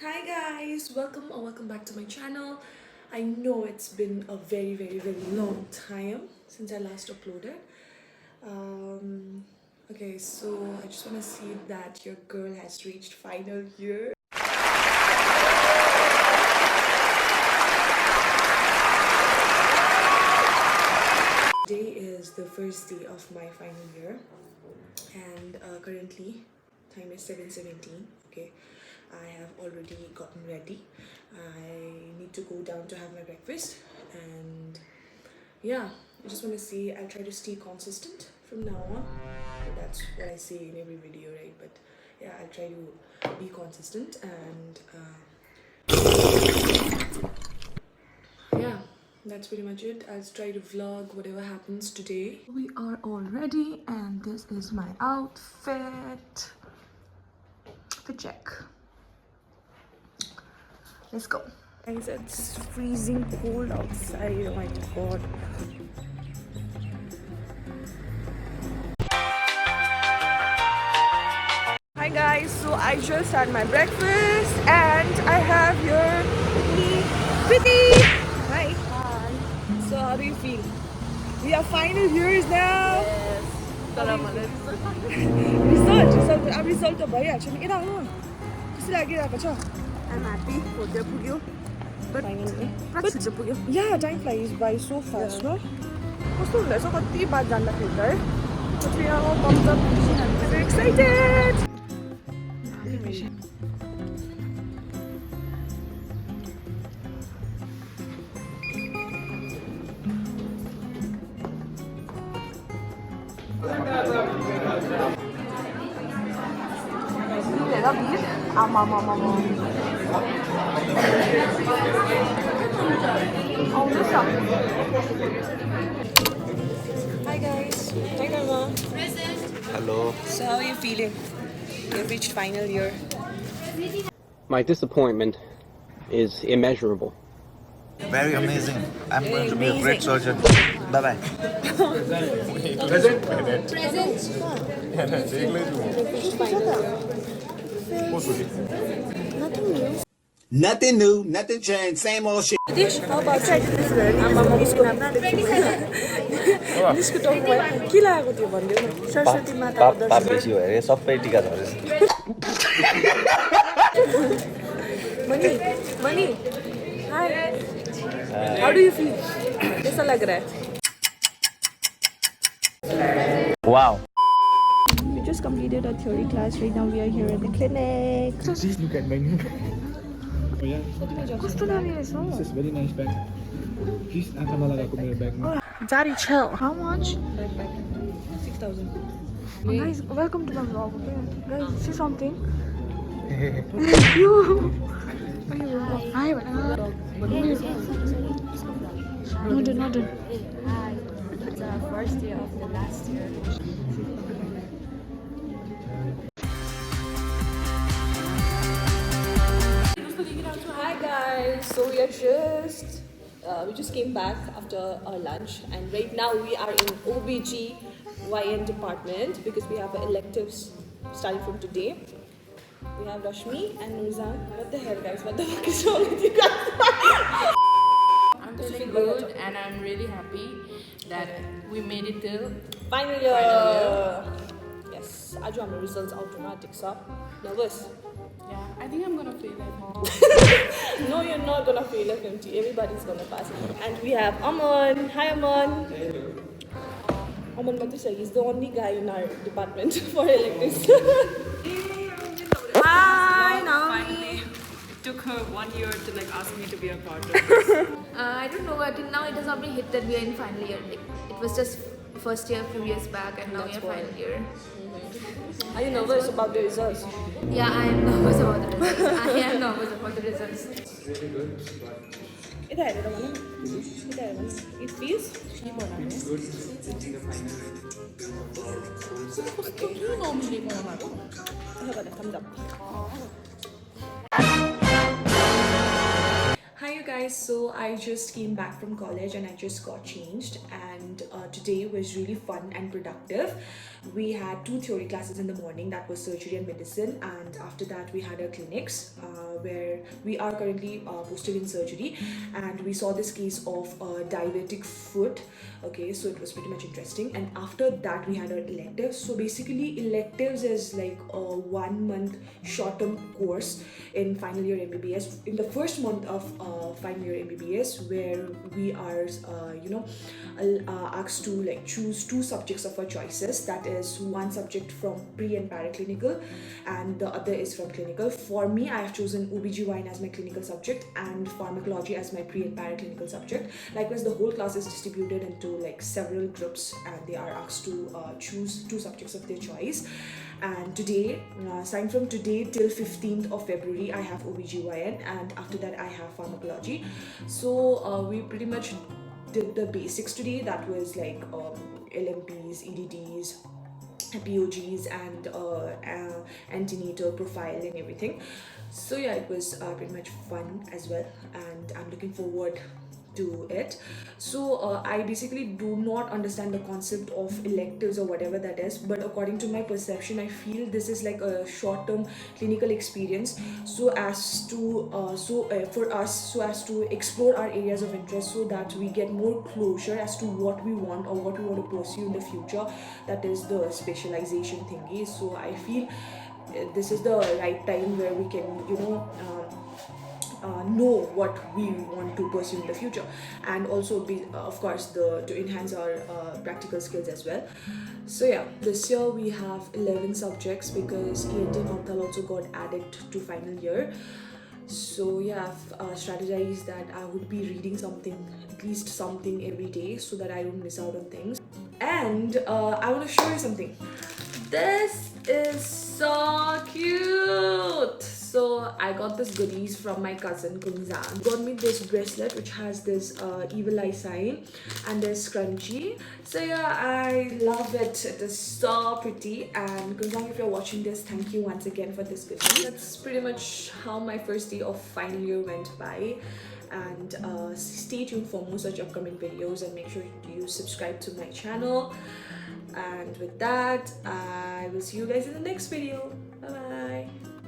Hi guys, welcome back to my channel. I know it's been a very long time since I last uploaded. Okay, so I just want to see that your girl has reached final year. Today is the first day of my final year, and currently time is 7:17. Okay, I have already gotten ready. I need to go down to have my breakfast, and yeah, I just want to see. I'll try to stay consistent from now on. So that's what I say in every video, right? But yeah, I'll try to be consistent, and yeah, that's pretty much it. I'll try to vlog whatever happens today. We are all ready, and this is my outfit. Fit check. Let's go. Guys, it's freezing cold outside. Oh my god. Hi guys, so I just had my breakfast and I have here me, Pretty. Hi. Hi. So how do you feel? We are final years now. Yes. Result. Our result to bhayhaल्छ नि के लाग्यो? कस्तो लागिरहेको छ? I'm happy for the Pugyo. But finally. But the Pugyo. Yeah, time flies by so fast, no? कस्तो हुँदैछ कति बाद जान्दाखेरि त है? But we are all pumped up. I'm very excited. Hi guys. Hi Karma. Hello. So how are you feeling? You've reached final year. My disappointment is immeasurable. Very amazing. I'm going to be a great surgeon. Bye bye. Nothing new, nothing changed, same old shit. How about this girl? Nisco talk भयो के लागेको थियो भन्दियो न सरस्वती माताको पाप बेसी भयो अरे सबै टिका झरेछ मनी hi how do you feel कैसा लग रहा है Wow. We just completed our theory class. Right now we are here at the clinic. Please look at menu. Oh yeah, कस्तो दामी रहेछ हौ. this is very nice bag. Please आँखामा लगाएको मेरो ब्यागमा. Daddy, chill. How much? 6,000. Guys, welcome to my vlog. Okay? Guys, say something. You. Hi. Not done. Hi, it's our first year of the last year. Hi guys, so we just came back after our lunch, and right now we are in OBGYN department because we have electives starting from today. We have Rashmi and Nuzan. What the hell guys, what the fuck is wrong with you guys? I'm feeling good and I'm really happy that we made it till Final year. Yes, I do have my results automatic, so nervous. yeah, I think I'm gonna fail it. No, you're not gonna fail FMT. Everybody's gonna pass. And we have Aman. Hi, Aman. Aman Matusha is the only guy in our department for electives. Hi, Naomi. It took her 1 year to ask me to be a part of this. I don't know, until now it has not been hit that we are in final year. It was just first year a few years back, and now we are final year. Are you nervous about the results? Yeah, I am nervous about the results. I am nervous about the results. It feels? Thumbs up. Hi you guys, so I just came back from college and I just got changed, and and today was really fun and productive. We had 2 theory classes in the morning, that was surgery and medicine, and after that we had our clinics where we are currently posted in surgery, and we saw this case of diabetic foot. Okay, so it was pretty much interesting. And after that we had our electives. So basically electives is like a 1 month short-term course in final year MBBS, in the first month of final year MBBS, where we are asked to like choose 2 subjects of our choices. That is 1 subject from pre and paraclinical and the other is from clinical. For me, I have chosen OBGYN as my clinical subject and pharmacology as my pre and paraclinical subject. Likewise, the whole class is distributed into like several groups and they are asked to choose 2 subjects of their choice. And today, starting from today till 15th of February, I have OBGYN, and after that I have pharmacology. So we pretty much did the basics today. That was like LMPs, EDDs, POGs, and antenatal profiling, everything. So yeah, it was pretty much fun as well, and I'm looking forward to it. So I basically do not understand the concept of electives or whatever that is, but according to my perception, I feel this is like a short-term clinical experience, so as to for us, so as to explore our areas of interest, so that we get more closure as to what we want or what we want to pursue in the future. That is the specialization thingy. So I feel this is the right time where we can know what we want to pursue in the future, and also be of course to enhance our practical skills as well. So yeah, this year we have 11 subjects because ENT and uptil also got added to final year. So yeah, I've strategized that I would be reading something, at least something every day, so that I don't miss out on things. And I want to show you something. This is so cute. So I got this goodies from my cousin Kunzan. Got me this bracelet which has this evil eye sign and this scrunchie. So yeah, I love it. It is so pretty. And Kunzan, if you're watching this, thank you once again for this goodie. That's pretty much how my first day of final year went by. And stay tuned for more such upcoming videos, and make sure you subscribe to my channel. And with that, I will see you guys in the next video. Bye bye.